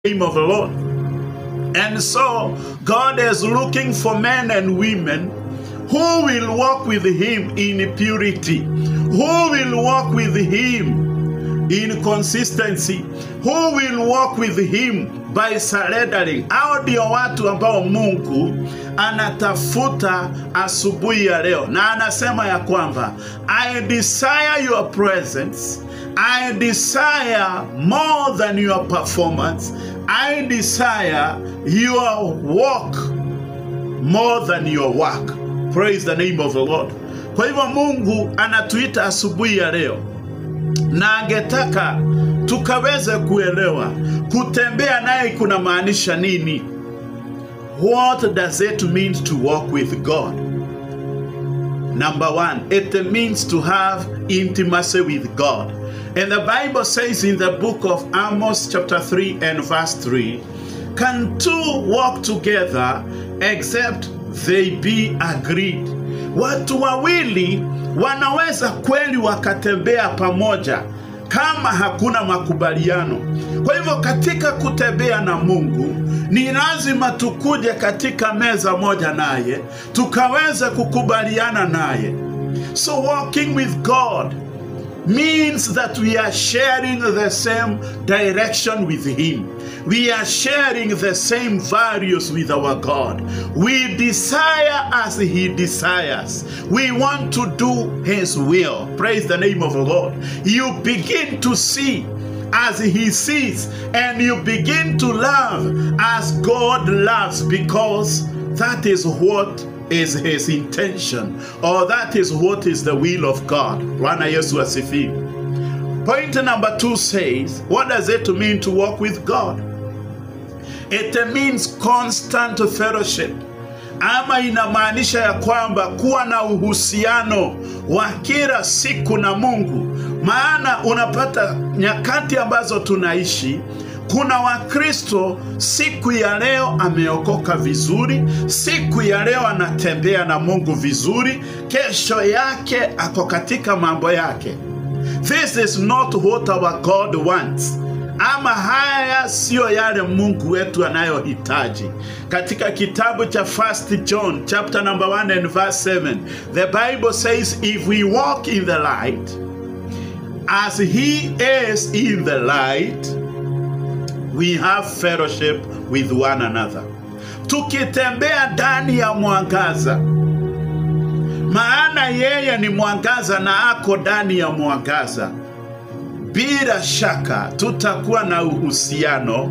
name of the Lord. And so God is looking for men and women who will walk with him in purity, who will walk with him in consistency, who will walk with him by surrendering. Hao ndio watu ambao Mungu anatafuta asubuhi ya leo, na anasema ya kwamba I desire your presence, I desire more than your performance, I desire your walk more than your work. Praise the name of the Lord. Kwa hivyo Mungu anatuita asubuhi ya leo, na angetaka tukaweze kuelewa kutembea naye kuna maanisha nini. What does it mean to walk with God? Number one, it means to have intimacy with God. And the Bible says in the book of Amos chapter 3 and verse 3, can two walk together except they be agreed? Watu wawili wanaweza kweli wakatembea pamoja kama hakuna makubaliano. Kwa hivyo katika kutembea na Mungu ni lazima tukuje katika meza moja naye, tukaweze kukubaliana naye. So walking with God means that we are sharing the same direction with him. We are sharing the same values with our God. We desire as he desires. We want to do his will. Praise the name of the Lord. You begin to see as he sees, and you begin to love as God loves, because that is what is his intention, or that is what is the will of God. Bwana Yesu asifiwe. Point number 2 says, what does it mean to walk with God? It means constant fellowship. Ama inamaanisha ya kwamba kuwa na uhusiano wa kila siku na Mungu. Maana unapata nyakati ambazo tunaishi, kuna Wakristo siku ya leo ameokoka vizuri, siku ya leo anatembea na Mungu vizuri, kesho yake ako katika mambo yake. This is not what our God wants. Ama haya sio yale Mungu wetu anayohitaji. Katika kitabu cha 1 John chapter number 1 and verse 7, the Bible says, if we walk in the light as he is in the light, we have fellowship with one another. Tukitembea ndani ya mwangaza, maana yeye ni mwangaza na ako ndani ya mwangaza, bila shaka tutakuwa na uhusiano